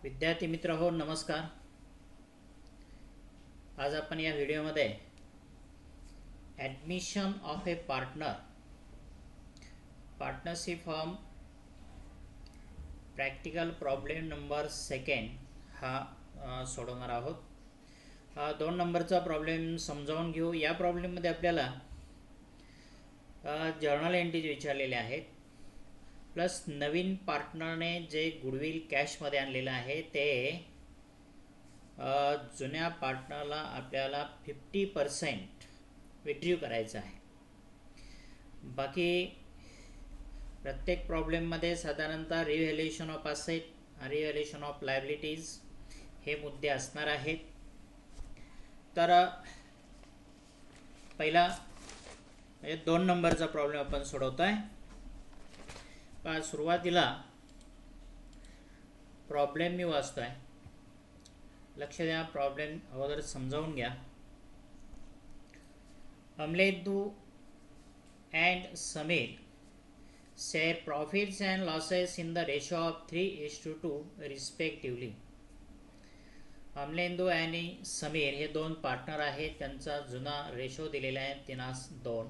विद्यार्थी मित्र हो नमस्कार. आज आपण या व्हिडिओमध्ये admission of A partnership form practical problem number second हा सोडवणार आहोत. 2 नंबरचा प्रॉब्लेम समजावून घेऊ. या प्रॉब्लेममध्ये आपल्याला जर्नल एंट्रीज विचारलेले आहेत, प्लस नवीन पार्टनरने जे गुडविल कॅशमध्ये आणलेलं आहे ते जुन्या पार्टनरला आपल्याला 50% विड्रीव करायचं आहे. बाकी प्रत्येक प्रॉब्लेममध्ये साधारणतः revaluation of asset, revaluation of liabilities हे मुद्दे असणार आहेत. तर पहिला म्हणजे 2 नंबरचा प्रॉब्लेम आपण सोडवतो आहे. सुरुवातीला प्रॉब्लेम मी वाचतो आहे, लक्ष द्या. प्रॉब्लेम अगोदर समजावून घ्या. Amalendu and Sameer share profits and losses in the ratio of 3:2 respectively. अमलेंदू आणि समीर हे 2 पार्टनर आहेत. त्यांचा जुना रेशो दिलेला आहे 3:2.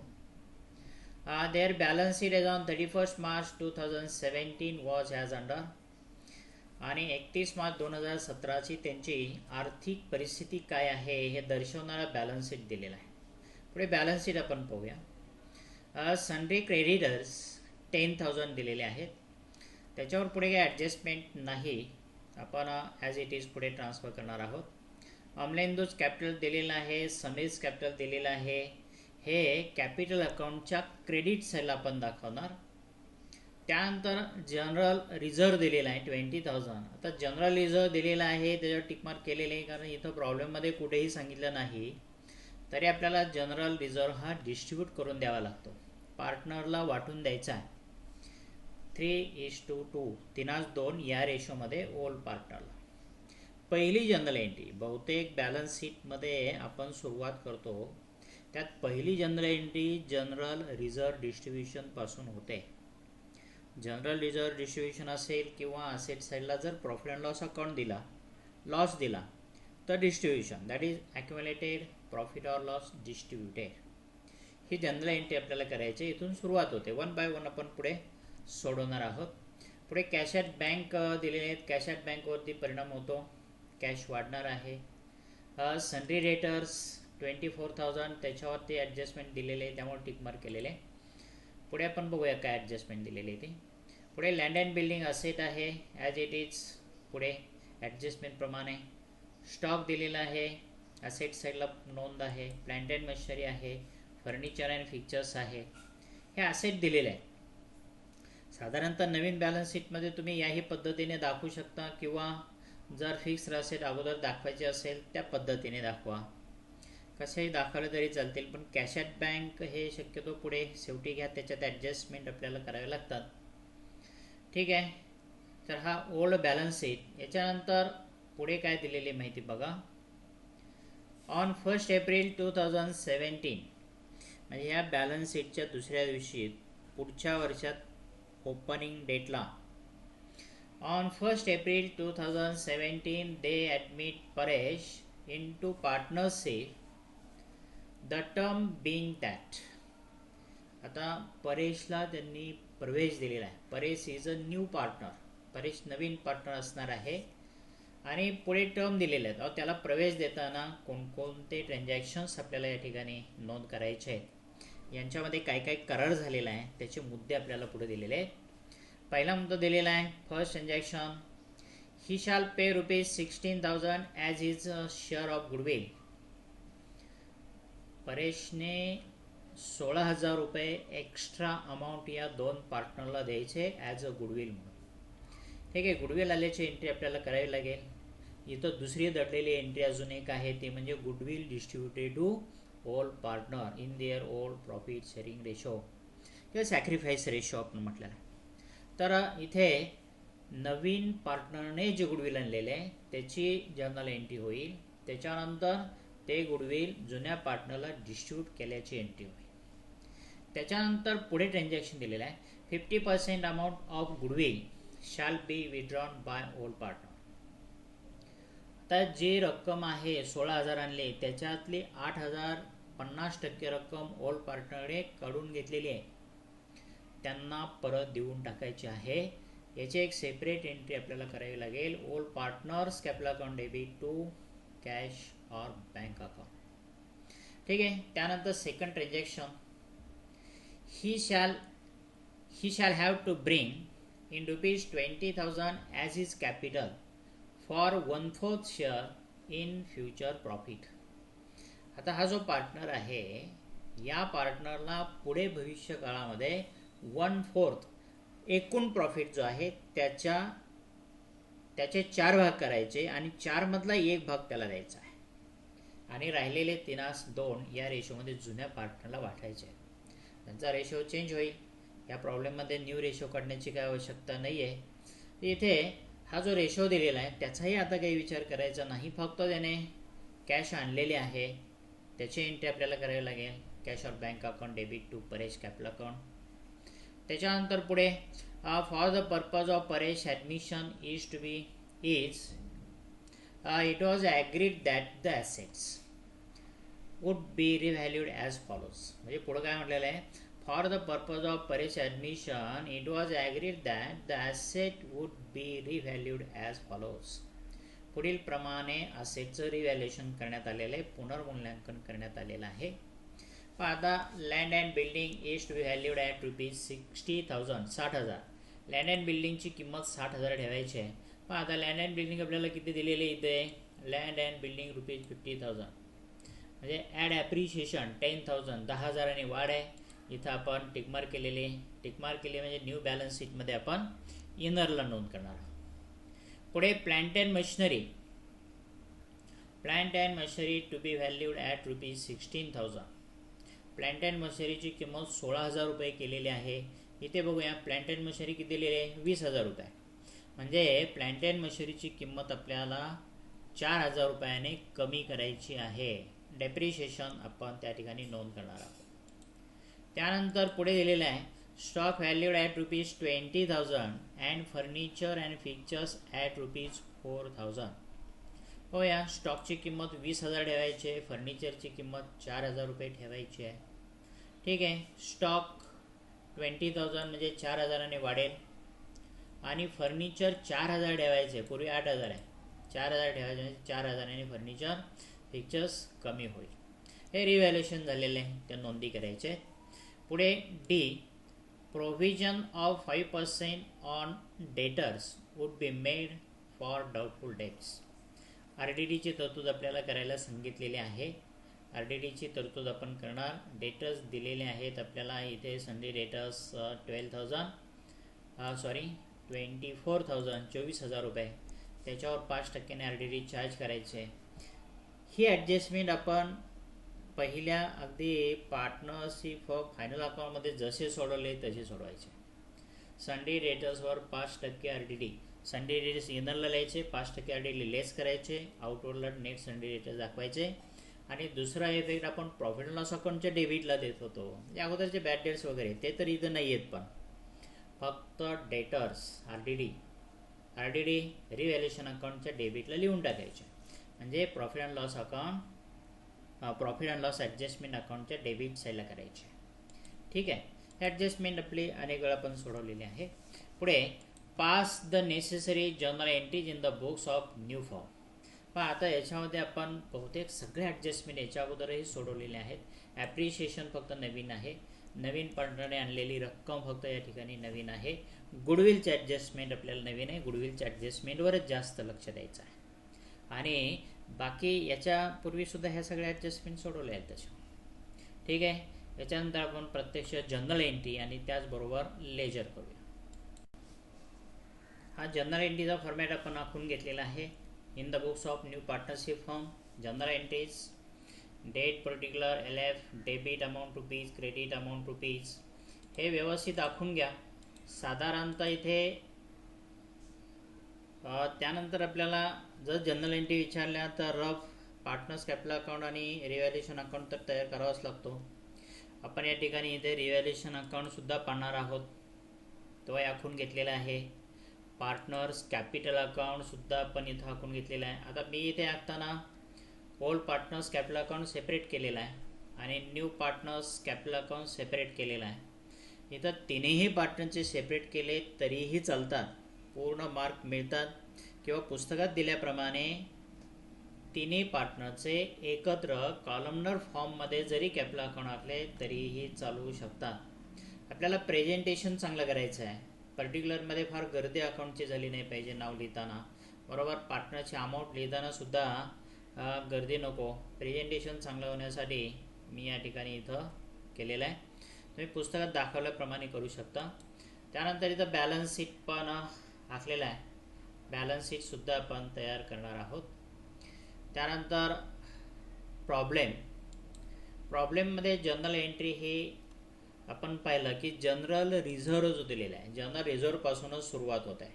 Their balance sheet as on 31st March 2017 was as under. आणि 31 मार्च 2017ची त्यांची आर्थिक परिस्थिती काय आहे हे दर्शवणारा बॅलन्स शीट दिलेला आहे. पुढे बॅलन्स शीट आपण पाहूया. सन्ड्री क्रेडिटर्स 10,000 दिलेले आहेत. त्याच्यावर पुढे काही ॲडजस्टमेंट नाही, आपण ॲज इट इज पुढे ट्रान्सफर करणार आहोत. अमलेंदूज कॅपिटल दिलेलं आहे, समीर्स कॅपिटल दिलेलं आहे. हे कॅपिटल अकाउंटच्या क्रेडिट साईडला आपण दाखवणार. त्यानंतर जनरल रिझर्व दिलेला आहे 20,000. आता जनरल रिझर्व दिलेला आहे त्याच्यावर टिकमार्क केलेले आहे, कारण इथं प्रॉब्लेममध्ये कुठेही सांगितलं नाही तरी आपल्याला जनरल रिझर्व हा डिस्ट्रीब्यूट करून द्यावा लागतो, पार्टनरला वाटून द्यायचा आहे 3:2 3:2 या रेशोमध्ये ओल पार्टनरला. पहिली जनरल एंट्री बहुतेक बॅलन्स शीटमध्ये आपण सुरुवात करतो, त्यात पहिली जनरल एंट्री जनरल रिझर्व डिस्ट्रीब्युशनपासून होते. जनरल रिझर्व डिस्ट्रीब्युशन असेल किंवा असेट साईडला जर प्रॉफिट अँड लॉस अकाउंट दिला, लॉस दिला, तर distribution that is accumulated profit or loss distributed ही जनरल एंट्री आपल्याला करायची. इथून सुरुवात होते. 1 बाय 1 आपण पुढे सोडवणार आहोत. पुढे कॅश ॲट बँक दिलेले आहेत. कॅश ॲट बँकवरती परिणाम होतो, कॅश वाढणार आहे. सन्ड्री डेटर्स 24,000 त्याच्यावरती ॲडजस्टमेंट दिलेले आहे, त्यामुळे टिकमार्क केलेले. पुढे आपण बघूया काय ॲडजस्टमेंट दिलेली आहे ते. पुढे लँड अँड बिल्डिंग असेट आहे ॲज इट इज, पुढे ॲडजस्टमेंटप्रमाणे. स्टॉक दिलेला आहे, असेट साईडला नोंद आहे. प्लांट अँड मशिनरी आहे, फर्निचर अँड फिक्चर्स आहे. हे असेट दिलेले आहे. साधारणतः नवीन बॅलन्स शीटमध्ये तुम्ही याही पद्धतीने दाखवू शकता, किंवा जर फिक्स्ड असेट अगोदर दाखवायचे असेल त्या पद्धतीने दाखवा, कसेही दाखवले तरी चालतील. पण कॅश ॲट बँक हे शक्यतो पुढे शेवटी घ्या, त्याच्यात ॲडजस्टमेंट आपल्याला करावे लागतात. ठीक आहे. तर हा ओल्ड बॅलन्स शीट. याच्यानंतर पुढे काय दिलेली माहिती बघा. ऑन 1 एप्रिल 2017 म्हणजे या बॅलन्स शीटच्या दुसऱ्या दिवशी पुढच्या वर्षात ओपनिंग डेटला on 1 April 2017 they admit Paresh in to partnership, the term being that. आता परेशला त्यांनी प्रवेश दिलेला आहे. Paresh is a new partner, Paresh नवीन पार्टनर असणार आहे. आणि पुढे टर्म दिलेले आहेत. त्याला प्रवेश देताना कोणकोणते ट्रान्झॅक्शन्स आपल्याला या ठिकाणी नोंद करायचे आहेत, यांच्यामध्ये काय काय करार झालेला आहे त्याचे मुद्दे आपल्याला पुढे दिलेले आहेत. पहिला मुद्दा दिलेला आहे, first transaction, he shall pay ₹16,000 as his share of goodwill. परेशने 16,000 रुपये एक्स्ट्रा अमाऊंट या 2 पार्टनरला द्यायचे ॲज अ गुडविल म्हणून. ठीक आहे. गुडविल आल्याची एंट्री आपल्याला करावी लागेल. इथं दुसरी दडलेली एंट्री अजून एक आहे, ते म्हणजे goodwill distributed to all partner in their old profit sharing ratio किंवा सॅक्रिफाईस रेशो आपण म्हटलेलं आहे. तर इथे नवीन पार्टनरने जे गुडविल आणलेले आहे त्याची जर्नल एंट्री होईल. त्याच्यानंतर ते गुडविल जुन्या पार्टनरला डिस्ट्रीब्यूट केल्याची एंट्री होईल. त्याच्यानंतर पुढे ट्रान्झॅक्शन दिलेलं आहे, 50% amount of goodwill shall be withdrawn by all partner. तर जी रक्कम आहे 16,000 आणले त्याच्यातली 8,000 50% रक्कम ओल्ड पार्टनरने काढून घेतलेली आहे, त्यांना परत देऊन टाकायची आहे. याची एक सेपरेट एंट्री आपल्याला करावी लागेल. Old partners capital account debit to cash और बँक अकाउंट. ठीक आहे. त्यानंतर second transaction, he shall have to bring in rupees 20,000 as his capital for 1/4 share in future profit. आता हा जो पार्टनर आहे या पार्टनरला पुढे भविष्य काळामध्ये 1/4 एकूण प्रॉफिट जो आहे त्याचे 4 भाग करायचे आणि 4 मधला 1 भाग त्याला द्यायचा आहे आणि राहिलेले 3:2 या रेशोमध्ये जुन्या पार्टनरला वाटायचे आहे. त्यांचा रेशो चेंज होईल. या प्रॉब्लेममध्ये न्यू रेशो काढण्याची काय आवश्यकता नाही आहे. इथे हा जो रेशो दिलेला आहे त्याचाही आता काही विचार करायचा नाही. फक्त त्याने कॅश आणलेले आहे त्याची एंट्री आपल्याला करावी लागेल. कॅश और bank account debit to Paresh capital account. त्याच्यानंतर पुढे for the purpose of Paresh admission it was agreed that the assets would be revalued as follows. म्हणजे पुढं काय म्हटलेलं आहे, for the purpose of Paresh admission it was agreed that the asset would be revalued as follows. पुढील प्रमाणे असेटचं revaluation करण्यात आलेलं आहे, पुनर्मूल्यांकन करण्यात आलेलं आहे. आता land and building is to be valued at rupees 60,000 60,000. Land and बिल्डिंगची किंमत 60,000 ठेवायची आहे. पण आता लँड अँड बिल्डिंग आपल्याला किती दिलेली इथे, लँड अँड बिल्डिंग रुपीज 50,000 म्हणजे ॲड ॲप्रिशिएशन 10,000 10,000 वाढ आहे. इथं आपण टिकमार्क केलेली म्हणजे न्यू बॅलन्स शीटमध्ये आपण इनरला नोंद करणार आहोत. पुढे plant and machinery to be valued at rupees 16,000. Plant and मशिनरीची किंमत 16,000 रुपये केलेली आहे. इथे बघूया प्लांट अँड मशिनरी किती दिलेली आहे, 20,000 रुपये. म्हणजे प्लांट अँड मशिनरीची किंमत आपल्याला 4,000 रुपयाने कमी करायची आहे. डेप्रिशिएशन आपण त्या ठिकाणी नोंद करणार आहोत. त्यानंतर पुढे दिलेलं आहे stock valued at rupees 20,000 and furniture and fixtures at rupees 4,000. हो, या स्टॉकची किंमत 20,000 ठेवायची आहे, फर्निचरची किंमत 4,000 रुपये ठेवायची आहे. ठीक आहे. स्टॉक 20,000 म्हणजे 4,000ने वाढेल आणि फर्निचर 4,000 ठेवायचे, पूर्वी 8,000 आहे, 4,000 ठेवायचे म्हणजे 4,000ने फर्निचर फिक्चर्स कमी होईल. हे रिव्हॅल्युएशन झालेले आहे, त्या नोंदी करायचे. पुढे D, provision of 5% on debtors would be made for doubtful debts. RDDची तरतूद आपल्याला करायला सांगितलेली आहे. RDDची तरतूद आपण करणार. डेटर्स दिलेले आहेत आपल्याला इथे. संडे डेटर्स 24,000 24,000 रुपये. त्याच्यावर 5% RDD चार्ज करायचे. ही ॲडजस्टमेंट आपण पहिल्या अगदी पार्टनरशिप फायनल अकाउंटमध्ये जसे सोडवले तसे सोडवायचे. संडे डेटर्सवर 5% RDD, संडे डेटर्स इनरला लिहायचे, 5% RDD लेस करायचे, आउटवर्डला नेट संडे डेटर्स दाखवायचे. आणि दुसरा इफेक्ट आपण प्रॉफिट अँड लॉस अकाउंटच्या डेबिटला देत होतो. या अगोदरचे बॅड डेट्स वगैरे ते तर इथं नाही आहेत, पण फक्त डेटर्स RDD रिव्हॅल्युएशन अकाउंटच्या डेबिटला लिहून टाकायचे. म्हणजे प्रॉफिट अँड लॉस ॲडजस्टमेंट अकाउंटच्या डेबिट साईडला करायचे. ठीक आहे. ॲडजस्टमेंट आपली अनेक वेळा आपण सोडवलेली आहे. पुढे pass the necessary journal entries in the books of new form. पण आता याच्यामध्ये आपण बहुतेक सगळे ॲडजस्टमेंट याच्या अगोदरही सोडवलेले आहेत. ॲप्रिशिएशन फक्त नवीन आहे, नवीन पार्टनरने आणलेली रक्कम फक्त या ठिकाणी नवीन आहे. गुडविलचे ॲडजस्टमेंट आपल्याला नवीन आहे. गुडविलच्या ॲडजस्टमेंटवरच जास्त लक्ष द्यायचं आहे. आणि बाकी याच्यापूर्वीसुद्धा ह्या सगळ्या ॲडजस्टमेंट सोडवल्या आहेत तशा. ठीक आहे. याच्यानंतर आपण प्रत्यक्ष जर्नल एंट्री आणि त्याचबरोबर लेजर करूया. हा जर्नल एंट्रीचा फॉर्मॅट आपण आखून घेतलेला आहे. In the books of new partnership form, journal entries, date particular LF, debit amount rupees, credit amount rupees, हे व्यवस्थित आखून घ्या. साधारणतः इथे त्यानंतर आपल्याला जर जर्नल एंट्री विचारल्या तर रफ पार्टनर्स कॅपिटल अकाउंट आणि रिव्हॅल्युएशन अकाउंट तर तयार करावाच लागतो. आपण या ठिकाणी इथे रिव्हॅल्युएशन अकाउंटसुद्धा पाहणार आहोत, तो आखून घेतलेला आहे. पार्टनर्स कॅपिटल अकाउंटसुद्धा आपण इथं आखून घेतलेला आहे. आता मी इथे आखताना old partners capital account separate केलेला आहे आणि new partners capital account separate केलेला आहे. इथं तिन्ही पार्टनरचे सेपरेट केले तरीही चालतात, पूर्ण मार्क मिळतात, किंवा पुस्तकात दिल्याप्रमाणे तिन्ही पार्टनरचे एकत्र कॉलमनर फॉर्ममध्ये जरी कॅपिटल अकाउंट आखले तरीही चालू शकतात. आपल्याला प्रेझेंटेशन चांगलं करायचं आहे. पर्टिक्युलरमध्ये फार गर्दी अकाउंटची झाली नाही पाहिजे नाव लिहिताना, बरोबर. पार्टनरची अमाऊंट लिहिताना सुद्धा गर्दी नको. प्रेझेंटेशन चांगलं होण्यासाठी मी या ठिकाणी इथं केलेलं आहे. तुम्ही पुस्तकात दाखवल्याप्रमाणे करू शकता. त्यानंतर इथं बॅलन्स शीट पण आखलेलं आहे. बॅलन्स शीटसुद्धा आपण तयार करणार आहोत. त्यानंतर प्रॉब्लेममध्ये जनरल एंट्री ही आपण पाहिलं की जनरल रिझर्व्ह जो दिलेला आहे, जनरल रिझर्व्हपासूनच सुरुवात होत आहे.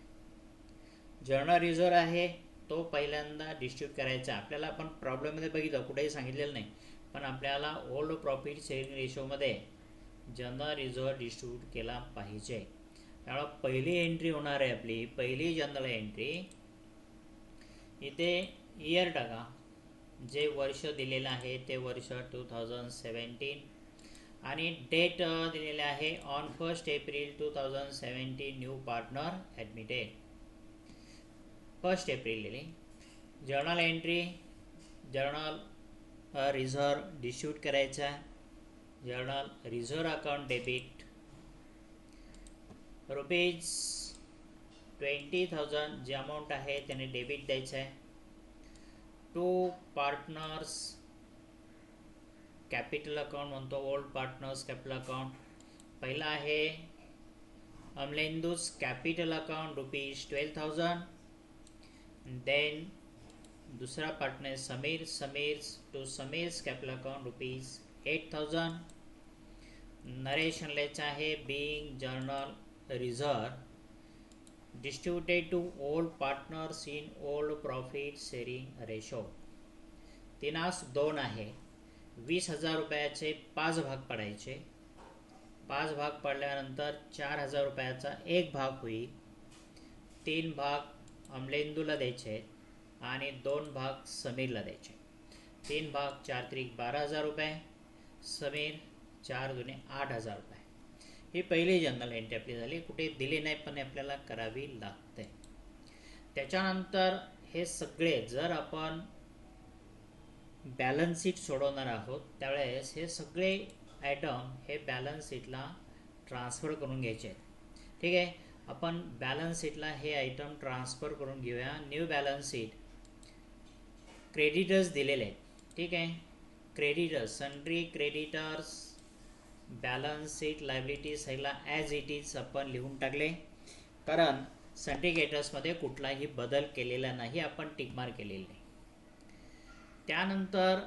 जनरल रिझर्व्ह आहे तो पहिल्यांदा डिस्ट्रीब्यूट करायचा. आपल्याला आपण प्रॉब्लेममध्ये बघितलं, कुठेही सांगितलेलं नाही, पण आपल्याला ओल्ड प्रॉफिट शेअरिंग रेशोमध्ये जनरल रिझर्व्ह डिस्ट्रीब्यूट केला पाहिजे. त्यामुळे पहिली एंट्री होणार आहे आपली, पहिली जनरल एंट्री. इथे इयर टाका, जे वर्ष दिलेलं आहे ते वर्ष 2017 आणि डेट दिलेले आहे on 1 April 2017 new partner admitted. 1 April दिली. Journal entry, journal reserve distribute करायचा. जर्नल रिझर्व्ह अकाउंट डेबिट ₹20,000 जे अमाऊंट आहे त्याने डेबिट द्यायचं आहे. टू पार्टनर्स कॅपिटल अकाउंट म्हणतो, ओल्ड पार्टनर्स कॅपिटल अकाउंट. पहिला आहे अमलेंदूज कॅपिटल अकाउंट ₹12,000. देन दुसरा पार्टनर आहे Sameer's to Sameer's capital account ₹8,000. Narration लिहायचं आहे being journal reserve distributed to old partners in old profit sharing ratio. 3/2 आहे. 20,000 रुपयाचे 5 भाग पडायचे. 5 भाग पडल्यानंतर 4,000 रुपयाचा एक भाग होईल. 3 भाग अमलेंदूला द्यायचे आणि 2 भाग समीरला द्यायचे. 3 भाग 4 त्रिक 12,000 रुपये, समीर 4 दुने 8,000 रुपये. ही पहिली जनरल एंट्री आपली झाली. कुठे दिली नाही पण आपल्याला करावी लागते. त्याच्यानंतर हे सगळे जर आपण बॅलन्स शीट सोडवणार आहोत त्यावेळेस हे सगळे आयटम हे बॅलन्स शीटला ट्रान्सफर करून घ्यायचे आहेत. ठीक आहे, आपण बॅलन्स शीटला हे आयटम ट्रान्सफर करून घेऊया. न्यू बॅलन्स शीट, क्रेडिटर्स दिलेले आहेत. ठीक आहे, creditors, sundry creditors balance sheet liability साईडला ॲज इट इज आपण लिहून टाकले, कारण सन्ड्री क्रेडिटर्समध्ये कुठलाही बदल केलेला नाही, आपण टिकमार्क केलेले नाही. त्यानंतर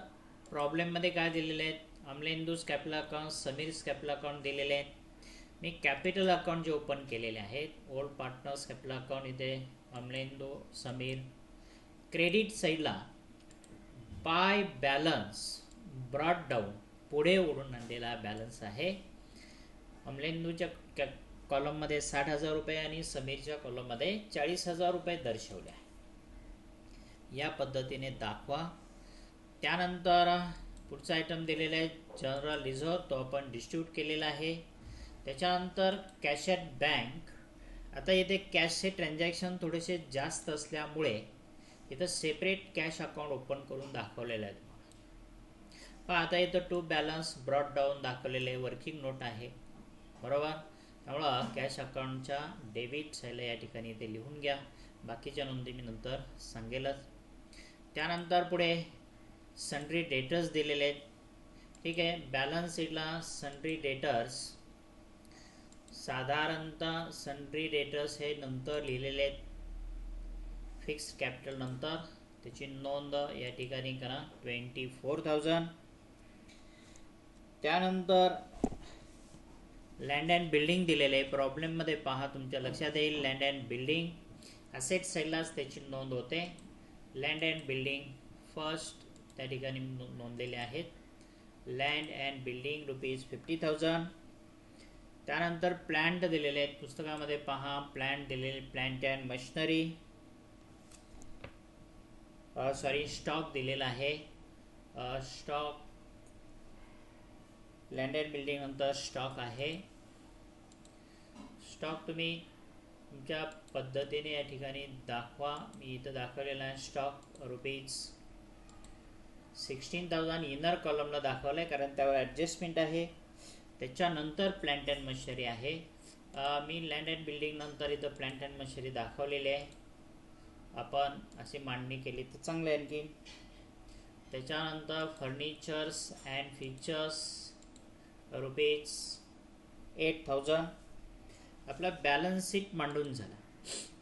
प्रॉब्लेममध्ये काय दिलेले आहेत, अमलेंदूज capital account, Sameers capital account दिलेले आहेत. मी कॅपिटल अकाउंट जे ओपन केलेले आहेत, ओल्ड पार्टनर्स कॅपिटल अकाउंट, इथे अमलेंदू, समीर. क्रेडिट साईडला बाय बॅलन्स ब्रॉट डाऊन, पुढे ओढून आणलेला बॅलन्स आहे. अमलेंदूच्या कॉलममध्ये 60,000 रुपये आणि समीरच्या कॉलममध्ये 40,000 रुपये दर्शवले आहे. या पद्धतीने दाखवा. त्यानंतर पुढचा आयटम दिलेला आहे जनरल रिझर्व्ह, तो आपण डिस्ट्रीब्यूट केलेला आहे. त्याच्यानंतर कॅश ॲट बँक. आता इथे कॅशचे ट्रान्झॅक्शन थोडेसे जास्त असल्यामुळे इथं सेपरेट कॅश अकाउंट ओपन करून दाखवलेलं आहे तुम्हाला. पण आता इथं टू बॅलन्स ब्रॉट डाऊन दाखवलेले वर्किंग नोट आहे, बरोबर. त्यामुळं कॅश अकाउंटच्या डेबिट साईडला या ठिकाणी इथे लिहून घ्या. बाकीच्या नोंदी मी नंतर सांगेलच. त्यानंतर पुढे सन्ड्री डेटर्स दिलेले आहेत. ठीक आहे, बॅलन्स शीटला सन्ड्री डेटर्स, साधारणतः सन्ड्री डेटर्स हे नंतर लिहिलेले आहेत फिक्स कॅपिटल नंतर. त्याची नोंद या ठिकाणी करा 24,000. त्यानंतर लँड अँड बिल्डिंग दिलेले आहे. प्रॉब्लेममध्ये पहा, तुमच्या लक्षात येईल. लँड अँड बिल्डिंग ॲसेट साईडलाच त्याची नोंद होते. लँड अँड बिल्डिंग फर्स्ट त्या ठिकाणी नोंदलेले आहेत. Land and building ₹50,000. त्यानंतर प्लांट दिलेले आहेत पुस्तकामध्ये पहा. प्लांट दिलेले, प्लांट अँड मशिनरी, स्टॉक दिलेला आहे. स्टॉक, लँड बिल्डिंग नंतर स्टॉक आहे. स्टॉक तुम्ही तुमच्या पद्धतीने या ठिकाणी दाखवा. मी इथं दाखवलेला आहे स्टॉक ₹16,000 इनर कॉलमला दाखवलं आहे कारण त्यावर ॲडजस्टमेंट आहे. त्याच्यानंतर प्लांट अँड मशिनरी आहे. मी लँड अँड बिल्डिंग नंतर इथं प्लांट अँड मशिनरी दाखवलेली आहे. आपण अशी मांडणी केली तर चांगलं आहे आणखी. त्याच्यानंतर फर्निचर्स अँड फीचर्स ₹8,000. आपला बॅलन्स शीट मांडून झाला.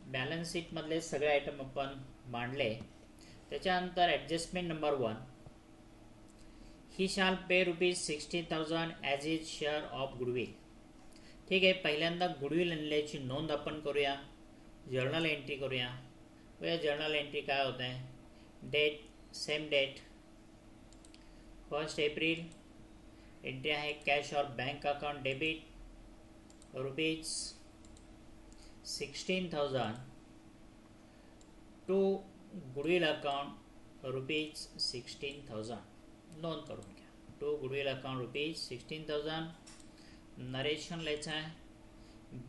बॅलन्स शीटमधले सगळे आयटम आपण मांडले. त्याच्यानंतर adjustment number 1, he shall pay ₹60,000 as his share of goodwill. ठीक आहे, पहिल्यांदा गुडविल आणल्याची नोंद आपण करूया. जर्नल एंट्री करूया. या जर्नल एंट्री काय होत आहे, date same date 1 April. Entry आहे कॅश और bank account debit ₹16,000 to goodwill account ₹16,000. नोंद करून घ्या. To goodwill account ₹16,000. नरेशन लिहायचं आहे.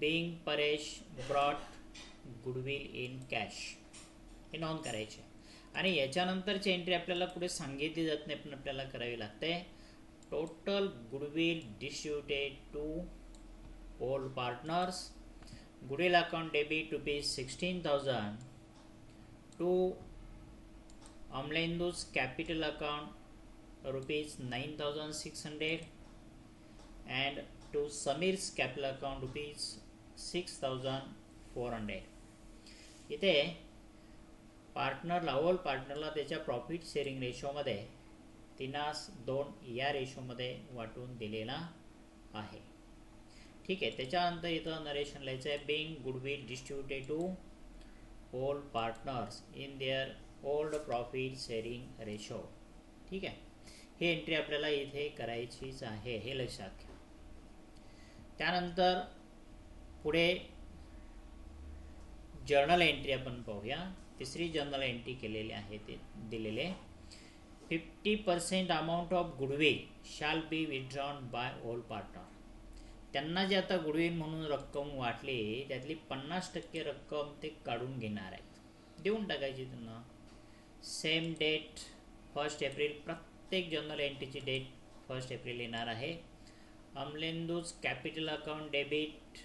Being Paresh brought goodwill in cash, हे नोंद करायचे. आणि याच्यानंतरची एंट्री आपल्याला पुढे सांगितली जात नाही पण आपल्याला करावी लागते. Total goodwill distributed to old partners. Goodwill account debit ₹16,000 to Amalendu's capital account ₹9,600 and to Samir's capital account ₹6,400. इथे पार्टनरला, ओल्ड पार्टनरला त्याच्या प्रॉफिट शेअरिंग रेशोमध्ये 3:2 या रेशोमध्ये वाटून दिलेला आहे. ठीक आहे. त्याच्यानंतर इथं नरेशन लिहायचं आहे. Being goodwill distributed to old partners in their old profit sharing ratio. ठीक आहे, ही एंट्री आपल्याला इथे करायचीच आहे, हे लक्षात घ्या. त्यानंतर पुढे जर्नल एंट्री आपण पाहूया. तिसरी जर्नल एंट्री केलेली आहे ते दिलेले 50% amount of goodwill shall be withdrawn by old partner. त्यांना जे आता गुडविल म्हणून रक्कम वाटली त्यातली 50% रक्कम ते काढून घेणार आहेत, देऊन टाकायची त्यांना. Same date 1 April. प्रत्येक जर्नल एंट्रीची डेट 1 एप्रिल येणार आहे. Amalendu's capital account debit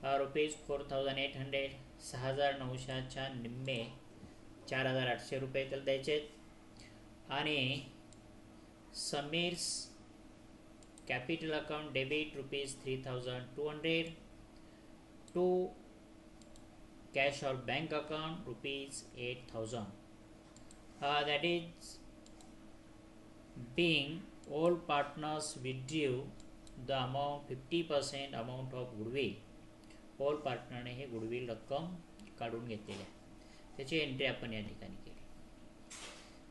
₹4,800. 6,900च्या निम्मे 4,800 रुपये त्याला द्यायचे. आणि Sameer's capital account debit ₹3,200 to cash और bank account ₹8,000. That is being all partners withdrew the amount 50% amount of goodwill. all पार्टनरने हे गुडविल रक्कम काढून घेतलेली आहे, त्याची एंट्री आपण या ठिकाणी केली.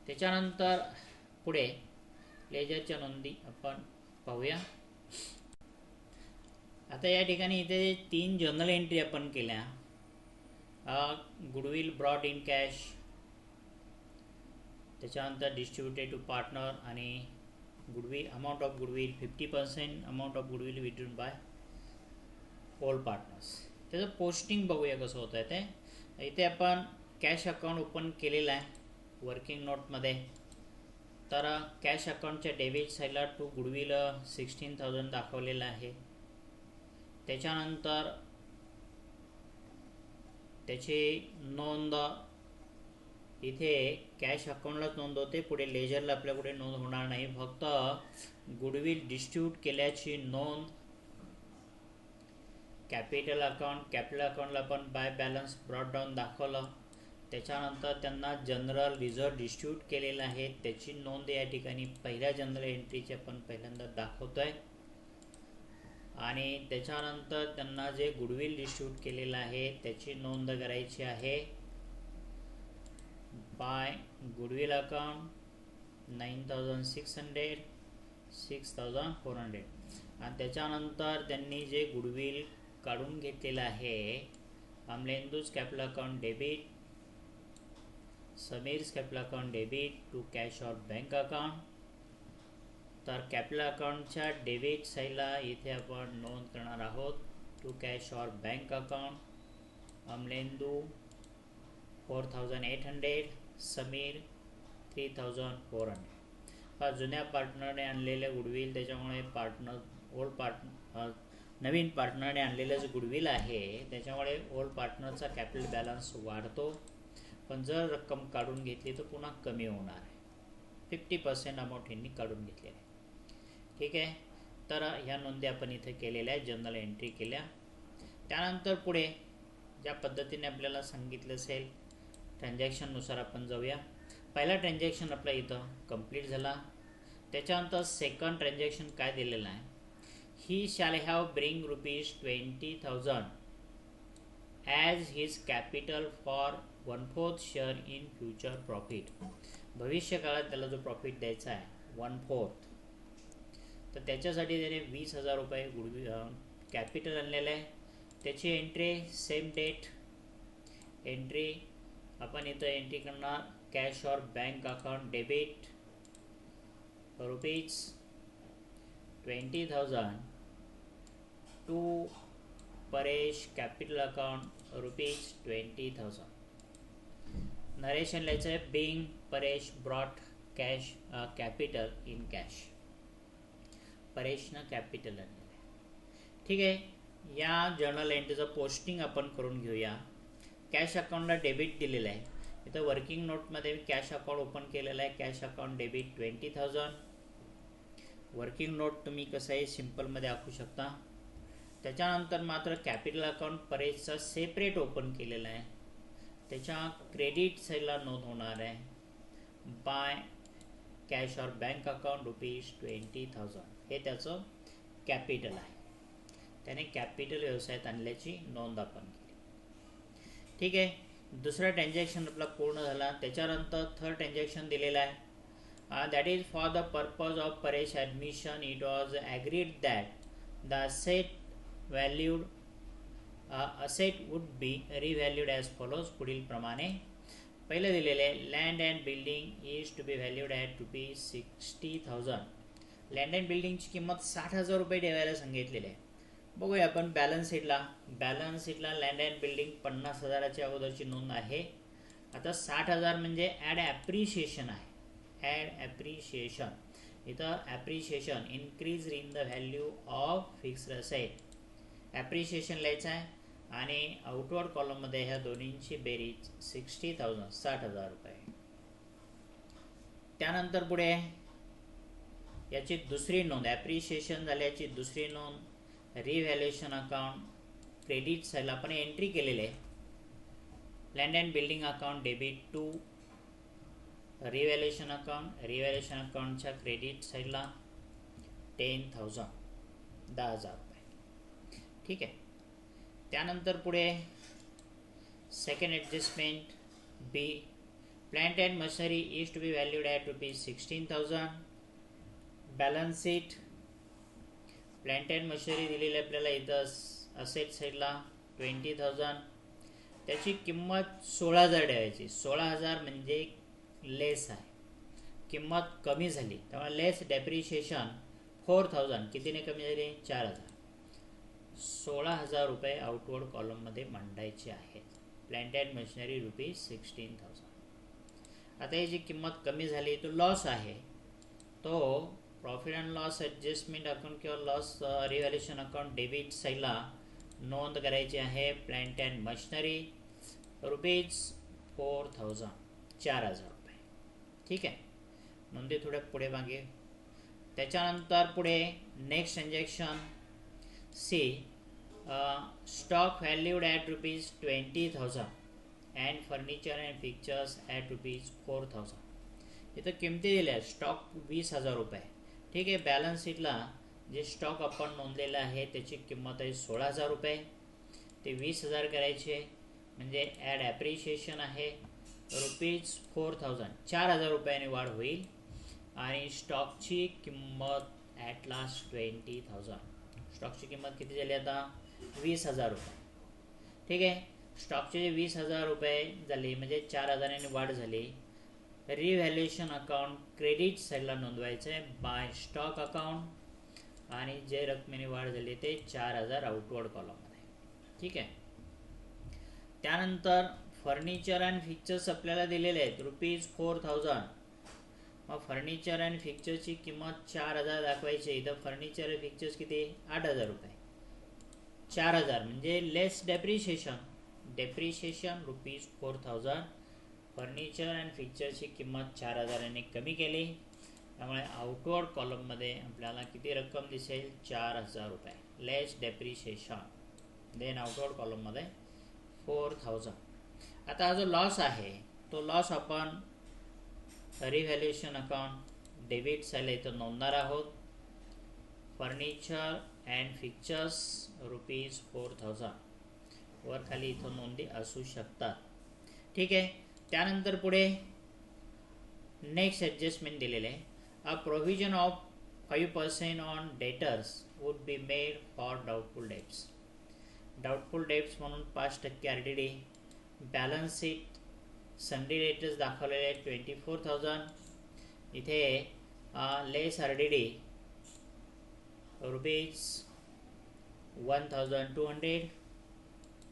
त्याच्यानंतर पुढे लेजरच्या नोंदी आपण पाहूया. आता या ठिकाणी इथे 3 जर्नल एंट्री आपण केल्या. गुडविल ब्रॉड इन कॅश, त्याच्यानंतर डिस्ट्रीब्युटेड टू पार्टनर आणि goodwill amount of goodwill 50% amount of goodwill withdrawn by old partners. त्याचं पोस्टिंग बघूया कसं होतं आहे ते. इथे आपण कॅश अकाउंट ओपन केलेलं आहे वर्किंग नोटमध्ये. तर कॅश अकाउंटच्या डेबिट साईडला टू गुडविल 16,000 दाखवलेलं आहे. त्याच्यानंतर त्याची नोंद इथे कॅश अकाउंटलाच नोंद होते, पुढे लेजरला आपल्या पुढे नोंद होणार नाही. फक्त गुडविल डिस्ट्रीब्यूट केल्याची नोंद कॅपिटल अकाउंटला पण बाय बॅलन्स ब्रॉड डाऊन दाखवलं. त्याच्यानंतर त्यांना जनरल रिझर्व डिस्ट्रीब्यूट केलेलं आहे त्याची नोंद या ठिकाणी पहिल्या जनरल एंट्रीची आपण पहिल्यांदा दाखवतोय. आणि त्याच्यानंतर त्यांना जे गुडविल डिस्ट्रीब्यूट केलेलं आहे त्याची नोंद करायची आहे. By goodwill account 9,600 6,400. आणि त्याच्यानंतर त्यांनी जे गुडविल काढून घेतलेलं आहे, Amalendu's capital account debit, Sameer's capital account debit to cash और बँक अकाउंट. तर कॅपिटल अकाउंटच्या डेबिट साईडला इथे आपण नोंद करणार आहोत टू कॅश और बँक अकाउंट. अमलेंदू 4800, समीर 3400. हा जुन्या पार्टनरने आणलेले गुडविल, त्याच्यामुळे नवीन पार्टनरने आणलेलं जे गुडविल आहे त्याच्यामुळे ओल्ड पार्टनरचा कॅपिटल बॅलन्स वाढतो. पण जर रक्कम काढून घेतली तर पुन्हा कमी होणार आहे. 50% अमाऊंट यांनी काढून घेतली आहे. ठीक आहे. तर ह्या नोंदी आपण इथे केलेल्या आहे, जनरल एंट्री केल्या. त्यानंतर पुढे ज्या पद्धतीने आपल्याला सांगितलं असेल ट्रान्झॅक्शननुसार आपण जाऊया. पहिला ट्रान्झॅक्शन आपला इथं कंप्लीट झाला. त्याच्यानंतर सेकंड ट्रान्झॅक्शन काय दिलेलं आहे, he shall have bring ₹20,000 as his capital for 1/4 share in future profit. भविष्य काळात त्याला जो प्रॉफिट द्यायचा आहे 1/4, तर त्याच्यासाठी त्याने ₹20,000 गुडविल कॅपिटल आणलेलं आहे. त्याची एंट्री सेम डेट एंट्री आपण इथं एंट्री करणार कॅश और bank account debit ₹20,000 to Paresh capital account ₹20,000. Narration लिहायचं आहे being Paresh brought cash capital in cash. परेशनं कॅपिटल आणलेलं आहे. ठीक आहे. या जर्नल एंट्रीचं पोस्टिंग आपण करून घेऊया. कॅश अकाउंटला डेबिट दिलेलं आहे. इथं वर्किंग नोटमध्ये कॅश अकाउंट ओपन केलेलं आहे. Cash account debit 20,000. Working note तुम्ही कसं आहे सिम्पलमध्ये आखू शकता. त्याच्यानंतर मात्र कॅपिटल अकाउंट परेशचा सेपरेट ओपन केलेला आहे. त्याच्या क्रेडिट साईडला नोंद होणार आहे बाय कॅश और बँक अकाउंट ₹20,000. हे त्याचं कॅपिटल आहे. त्याने कॅपिटल व्यवसायात आणल्याची नोंद आपण केली. ठीक आहे. दुसरा ट्रान्झॅक्शन आपला पूर्ण झाला. त्याच्यानंतर थर्ड ट्रान्झॅक्शन दिलेला आहे. That is for the purpose of Paresh admission it was agreed that the asset would be revalued as follows. पुढील प्रमाणे पहिलं दिलेले आहे land and building is to be valued at ₹60,000. Land and बिल्डिंगची किंमत ₹60,000 ठेवायला सांगितलेली आहे. बघूया आपण बॅलन्स शीटला लँड अँड बिल्डिंग 50,000च्या अगोदरची नोंद आहे. आता 60,000 म्हणजे ॲड ॲप्रिशिएशन आहे. ॲड ॲप्रिशिएशन इथं appreciation increase in the value of fixed asset. Appreciation लिहायचं आहे आणि आउटवर्ड कॉलममध्ये ह्या दोन्हींची बेरीज 60,000 ₹60,000. त्यानंतर पुढे याची दुसरी नोंद ॲप्रिशिएशन झाल्याची दुसरी नोंद रिव्हॅल्युएशन अकाउंट क्रेडिट साईडला आपण एंट्री केलेले आहे. Land and building account debit to revaluation अकाउंटच्या क्रेडिट साईडला 10,000 ₹10,000. ठीक आहे. त्यानंतर पुढे second adjustment B plant and machinery is to be valued at ₹16,000. Balance sheet plant and machinery दिलेली आपल्याला इथं असेट साईडला 20,000. त्याची किंमत 16,000 ठेवायची. 16,000 म्हणजे लेस आहे, किंमत कमी झाली त्यामुळे लेस डेप्रिशिएशन 4,000. कितीने कमी झाली? 4,000. ₹16,000 आउटवर्ड कॉलममध्ये मांडायचे आहेत. Plant and machinery ₹16,000. आता ही जी किंमत कमी झाली तो लॉस आहे, तो profit and loss adjustment account किंवा लॉस रिव्हॅल्युएशन अकाउंट डेबिट साईडला नोंद करायची आहे. Plant and machinery ₹4,000 ₹4,000. ठीक आहे. नोंदी थोड्या पुढे मागे. त्याच्यानंतर पुढे next transaction C stock valued at ₹20,000 and furniture and pictures at ₹4,000. इथं किमती दिल्या आहेत. स्टॉक ₹20,000. ठीक आहे. बॅलन्स शीटला जे स्टॉक आपण नोंदलेलं आहे त्याची किंमत आहे ₹16,000. ते 20,000 करायचे म्हणजे ॲड ॲप्रिशिएशन आहे ₹4,000. ₹4,000 वाढ होईल आणि स्टॉकची किंमत ॲट लास्ट 20,000. स्टॉकची किंमत किती झाली आता 20,000 रुपये. ठीक आहे. स्टॉकचे जे 20,000 रुपये झाले म्हणजे 4,000 वाढ झाली. रिव्हॅल्युएशन अकाउंट क्रेडिट साईडला नोंदवायचं आहे बाय स्टॉक अकाउंट आणि जे रकमेने वाढ झाली ते 4,000 आउटवर्ड कॉलममध्ये. ठीक आहे. त्यानंतर फर्निचर अँड फिक्चर्स आपल्याला दिलेले आहेत ₹4,000. मग फर्निचर अँड फिक्चरची किंमत 4,000 दाखवायची. इथं फर्निचर अँड फिक्चर्स किती 8,000 रुपये. 4,000 म्हणजे लेस डेप्रिशिएशन ₹4,000. फर्निचर अँड फिक्चरची किंमत 4,000 कमी केली त्यामुळे आउटवर्ड कॉलममध्ये आपल्याला किती रक्कम दिसेल 4,000 रुपये लेस डेप्रिशिएशन. देन आउटवर्ड कॉलममध्ये 4,000. आता हा जो लॉस आहे तो लॉस आपण रिव्हॅल्युएशन अकाउंट डेबिट साईडला इथं नोंदणार आहोत. फर्निचर अँड फिक्चर्स ₹4,000 वर खाली इथं नोंदी असू शकतात. ठीक आहे. त्यानंतर पुढे नेक्स्ट ॲडजस्टमेंट दिलेले आहे. A provision of 5% on debtors would be made for doubtful debts. Doubtful debts म्हणून 5% RDD. Balance sheet sundry debtors दाखवलेले आहेत 24,000. इथे less RDD ₹1,200.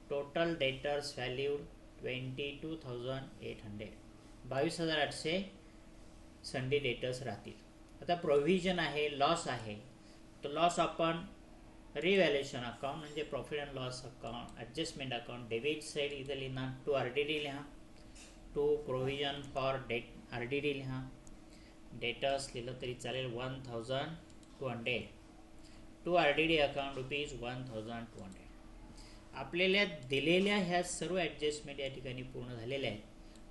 Total debtors valued 22,800. 22,800 sundry debtors राहतील. आता प्रोव्हिजन आहे लॉस आहे तो लॉस आपण रिव्हॅल्युएशन अकाउंट म्हणजे profit and loss account adjustment account debit side इथं लिहिणार. टू RDD लिहा. टू प्रोव्हिजन फॉर RDD लिहा. डेटर्स लिहिलं तरी चालेल 1,200. To RDD account ₹1,200. आपल्याला दिलेल्या ह्या सर्व ॲडजस्टमेंट या ठिकाणी पूर्ण झालेल्या आहेत.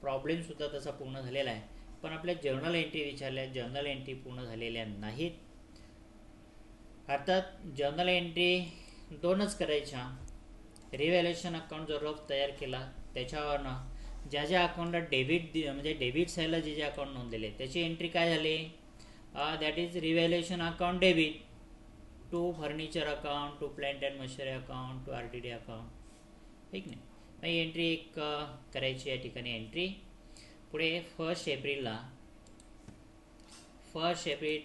प्रॉब्लेमसुद्धा तसा पूर्ण झालेला आहे. पण आपल्या जर्नल एंट्री विचारल्या जर्नल एंट्री पूर्ण झालेल्या नाहीत. अर्थात जर्नल एंट्री 2च करायच्या. रिव्हॅल्युएशन अकाउंट जो रफ तयार केला त्याच्यावरनं ज्या अकाउंटला डेबिट म्हणजे डेबिट साईडला जे अकाउंट नोंदलेले त्याची एंट्री काय झाली that is revaluation account debit. To furniture account, to plant and machinery account, to RDD account. ठीक नाही. मग ही एंट्री एक करायची या ठिकाणी एंट्री. पुढे 1 एप्रिल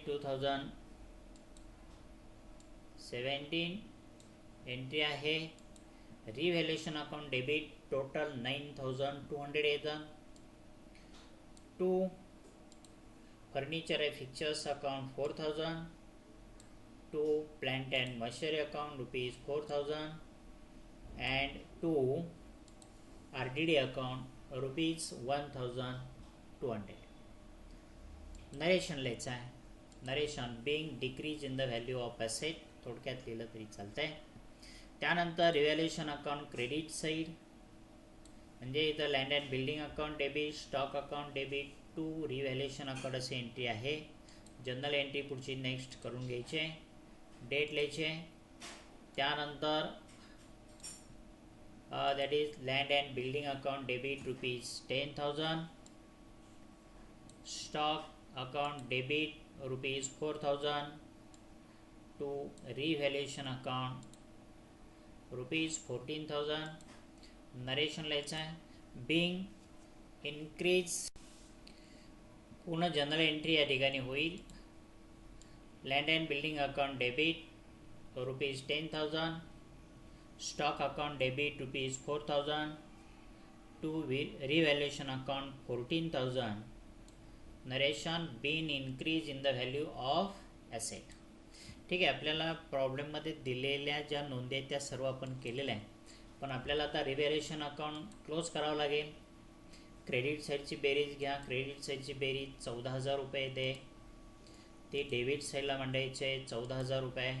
2017 एंट्री आहे. रिव्हॅल्युएशन अकाउंट डेबिट टोटल 9,200 येतं. To furniture and fixtures account 4,000. To plant and machinery account ₹4,000 and to RDD account ₹1,200. Narration लिहायचं आहे. Narration being decrease in the value of asset थोडक्यात लिहिलं तरी चालतं आहे. त्यानंतर रिव्हॅल्युएशन अकाउंट क्रेडिट साईड म्हणजे इथं land and building account debit, stock account debit to revaluation account असे एंट्री आहे. जनरल एंट्री पुढची नेक्स्ट करून घ्यायची आहे. डेट लिहायचे. त्यानंतर that is land and building account debit ₹10,000. stock account debit ₹4,000. to revaluation account ₹14,000. Narration लिहायचं आहे. बिंग इन्क्रीज पूर्ण जनरल एंट्री या ठिकाणी होईल. Land and building account debit ₹10,000. Stock account debit ₹4,000. To revaluation account 14,000. Narration being increase in the value of asset. ठीक आहे. आपल्याला प्रॉब्लेममध्ये दिलेल्या ज्या नोंदी आहेत त्या सर्व आपण केलेल्या आहेत. पण आपल्याला आता रिव्हॅल्युएशन अकाउंट क्लोज करावं लागेल. क्रेडिट साईडची बेरीज घ्या. क्रेडिट साईडची बेरीज 14,000 रुपये येते. ते डेबिट साईडला मांडायचे 14,000 रुपये.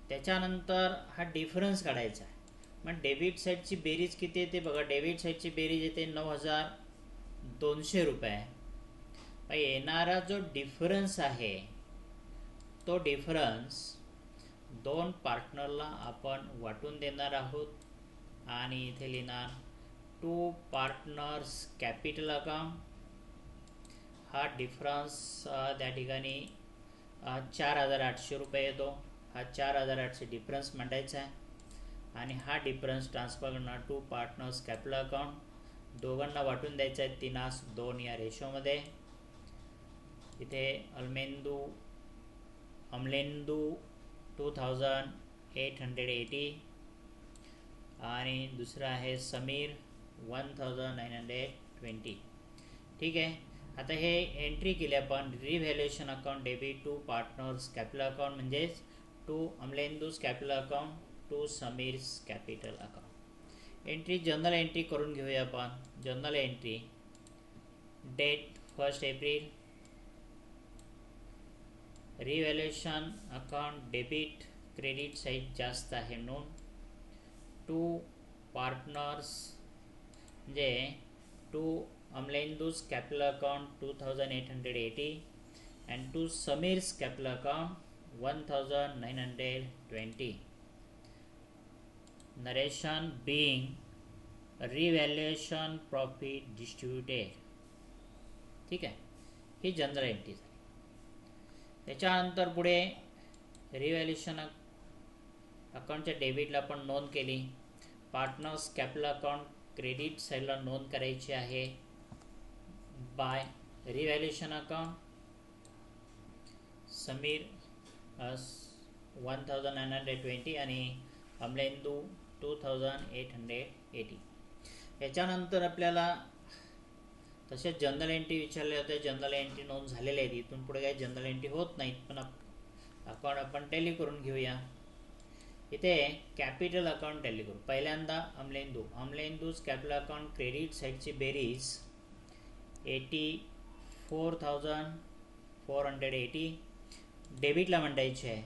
त्याच्यानंतर हा डिफरन्स काढायचा आहे. मग डेबिट साईडची बेरीज किती येते बघा. डेबिट साईडची बेरीज येते 9,200 रुपये. येणारा जो डिफरन्स आहे तो डिफरन्स 2 पार्टनरला आपण वाटून देणार आहोत आणि इथे लिहिणार टू पार्टनर्स कॅपिटल अकाउंट. हा डिफरन्स त्या ठिकाणी 4,800 रुपये येतो. हा 4,800 डिफरन्स मांडायचा आहे आणि हा डिफरन्स ट्रान्सफर करणार टू पार्टनर्स कॅपिटल अकाउंट, दोघांना वाटून द्यायचं आहे 3:2 या रेशोमध्ये. इथे अमलेंदू 2,880 आणि दुसरा आहे समीर 1,920. ठीक आहे. आता हे एंट्री केली आपण. Revaluation account debit to partners capital account म्हणजेच to Amalendu's capital account to Sameer's capital account. Entry journal entry करून घेऊया आपण. Journal entry date 1 April. Revaluation account debit credit side जास्त आहे म्हणून टू पार्टनर्स म्हणजे to Amalendu's capital account 2,880 and to Samir's capital account 1,920. Narration being revaluation profit distributed. ठीक आहे. ही general entry झाली. त्याच्यानंतर पुढे रिव्हॅल्युएशन अकाउंटच्या डेबिटला पण नोंद केली. पार्टनर्स कॅपिटल अकाउंट क्रेडिट साईडला नोंद करायची आहे बाय रिव्हॅल्युएशन अकाउंट समीर 1,920 आणि अमलेंदू 2,880. याच्यानंतर आपल्याला तसेच जनरल एंट्री विचारले होते. जनरल एंट्री नोंद झालेले आहेत. इथून पुढे काही जनरल एंट्री होत नाहीत, पण अकाउंट आपण टॅली करून घेऊया. इथे कॅपिटल अकाउंट टॅली करू. पहिल्यांदा अमलेंदूज कॅपिटल अकाउंट क्रेडिट साईडची बेरीज 84,480 डेबिटला मांडायची आहे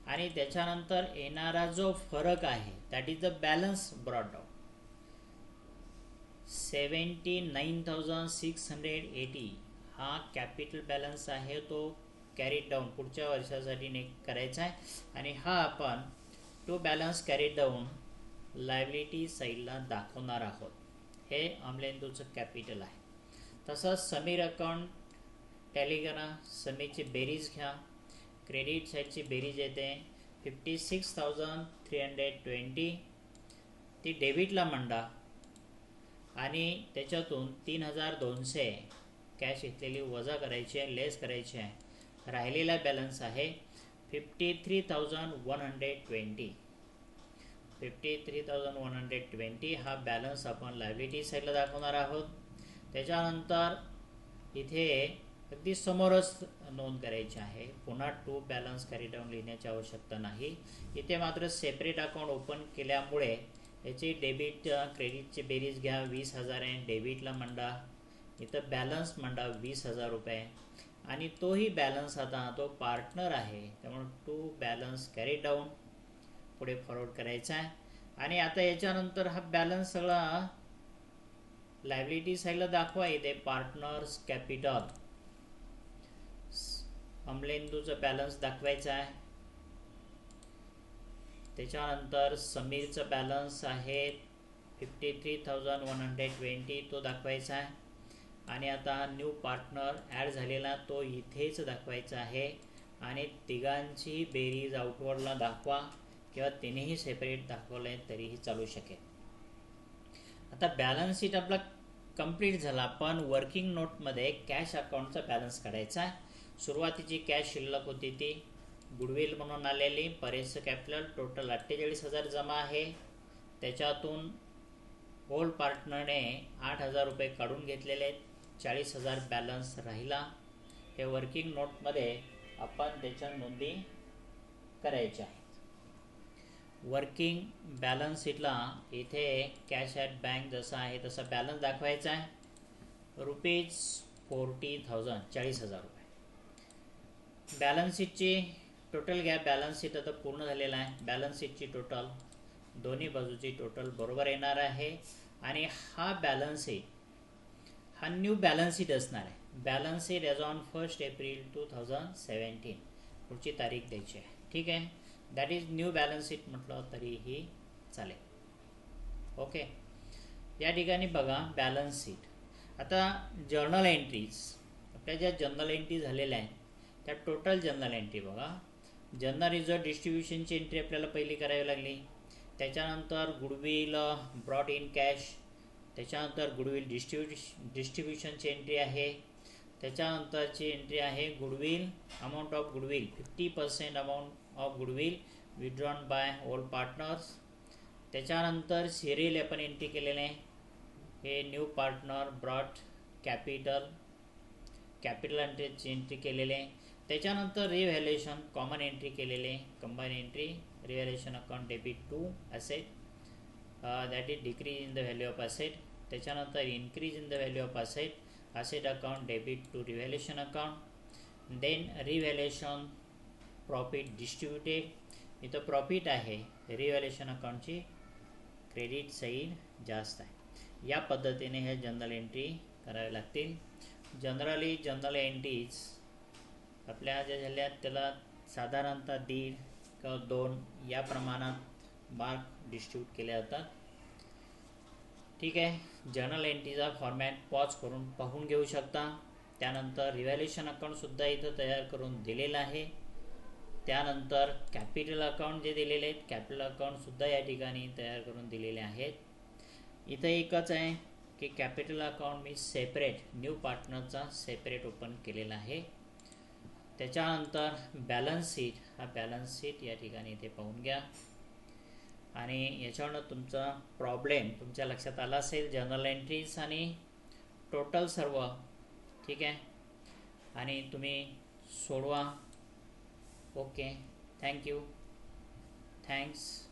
आणि त्याच्यानंतर येणारा जो फरक आहे that is the balance brought down 79,680. हा कॅपिटल बॅलन्स आहे, तो कॅरीड डाऊन पुढच्या वर्षासाठी करायचा आहे आणि हा आपण तो बॅलन्स कॅरीड डाऊन लायबिलिटी साईडला दाखवणार आहोत. हे अमलेंदूचं कॅपिटल आहे. तसंच समीर अकाउंट टॅली करा. समीरची बेरीज घ्या. क्रेडिट साईडची बेरीज येते 56,320. ती डेबिटला मांडा आणि त्याच्यातून 3,200 कॅश घेतलेली वजा करायची आहे, लेस करायची आहे. राहिलेला बॅलन्स आहे 53,120. 53,120 हा बॅलन्स आपण लायबिलिटी साईडला दाखवणार आहोत. त्याच्यानंतर इथे अगदी समोरच नोंद करायची आहे. पुन्हा टू बॅलन्स कॅरी डाऊन लिहिण्याची आवश्यकता नाही. इथे मात्र सेपरेट अकाउंट ओपन केल्यामुळे याची डेबिट क्रेडिटची बेरीज घ्या. 20,000 आहे, डेबिटला मांडा. इथं बॅलन्स मांडा 20,000 रुपये आणि तोही बॅलन्स आता तो पार्टनर आहे त्यामुळे टू बॅलन्स कॅरी डाऊन पुढे फॉरवर्ड करायचा आहे. आणि आता याच्यानंतर हा बॅलन्स सगळा लायबिलिटी साईडला दाखवा. इथे पार्टनर्स कॅपिटल अमलेंदूचं बॅलन्स दाखवायचा आहे. त्याच्यानंतर समीरचं बॅलन्स आहे 53,120 तो दाखवायचा आहे. आणि आता न्यू पार्टनर ॲड झालेला तो इथेच दाखवायचा आहे आणि तिघांची बेरीज आउटवर्डला दाखवा किंवा तिनेही सेपरेट दाखवले तरीही चालू शकेल. आता बॅलन्स शीट आपला कंप्लीट झाला, पण वर्किंग नोटमध्ये कॅश अकाउंटचा बॅलन्स काढायचा आहे. सुरुवातीची कॅश शिल्लक होती ती गुडविल म्हणून आलेली. परेस कॅपिटल टोटल 48,000 जमा आहे. त्याच्यातून ओल्ड पार्टनरने 8,000 रुपये काढून घेतलेले आहेत. 40,000 बॅलन्स राहिला. हे वर्किंग नोटमध्ये आपण त्याच्या नोंदी करायच्या आहेत. वर्किंग बॅलन्स शीटला इथे कॅश ॲट बँक जसा आहे तसा बॅलन्स दाखवायचा आहे. ₹40,000 40,000 रुपये. बॅलन्स शीटची टोटल घ्या. बॅलन्स शीट आता पूर्ण झालेला आहे. बॅलन्स शीटची टोटल दोन्ही बाजूची टोटल बरोबर येणार आहे आणि हा बॅलन्स शीट हा न्यू बॅलन्स शीट असणार आहे. Balance sheet as on 1 April 2017 पुढची तारीख द्यायची आहे. ठीक आहे. That is new balance sheet म्हटलं तरीही चालेल. ओके. या ठिकाणी बघा बॅलन्स शीट. आता जर्नल एंट्रीज आपल्या ज्या जर्नल एंट्री झालेल्या आहेत त्या टोटल जर्नल एंट्री बघा. जनरल रिझर्व्ह डिस्ट्रीब्युशनची एंट्री आपल्याला पहिली करावी लागली. त्याच्यानंतर गुडविल ब्रॉट इन कॅश. त्याच्यानंतर गुडविल डिस्ट्रीब्युशनची एंट्री आहे. त्याच्यानंतरची एंट्री आहे goodwill amount of goodwill 50% amount of goodwill withdrawn by old partners. त्याच्यानंतर सिरियल आपण एंट्री केलेले आहे. हे new partner brought capital entry केलेले आहे. त्याच्यानंतर रिव्हॅल्युएशन कॉमन एंट्री केलेले combine entry revaluation account debit to asset that is decrease in the value of asset. त्याच्यानंतर increase in the value of asset account debit to revaluation account. Then revaluation profit distributed. इथं profit आहे, revaluation अकाउंटची credit side जास्त आहे. या पद्धतीने हे general entry करावे लागतील. जनरली जनरल एंट्रीज आपल्या ज्या झाल्या त्याला साधारणतः 1.5 किंवा 2 या प्रमाणात मार्क डिस्ट्रीब्यूट केले जातात. ठीक आहे. जर्नल एंट्रीचा फॉर्मॅट पॉज करून पाहून घेऊ शकता. त्यानंतर रिव्हॅल्युएशन अकाउंटसुद्धा इथं तयार करून दिलेलं आहे. त्यानंतर कॅपिटल अकाउंट जे दिलेले आहेत, कॅपिटल अकाउंटसुद्धा या ठिकाणी तयार करून दिलेले आहेत. इथं एकच आहे की कॅपिटल अकाउंट मी सेपरेट न्यू पार्टनरचा सेपरेट ओपन केलेला आहे. त्याच्यानंतर बॅलन्स शीट, हा बॅलन्स शीट या ठिकाणी इथे पाहून घ्या. आणि याच्यावरनं तुमचा प्रॉब्लेम तुमच्या लक्षात आला असेल. जनरल एंट्रीज आणि टोटल सर्व ठीक आहे, आणि तुम्ही सोडवा. Okay, thank you, thanks.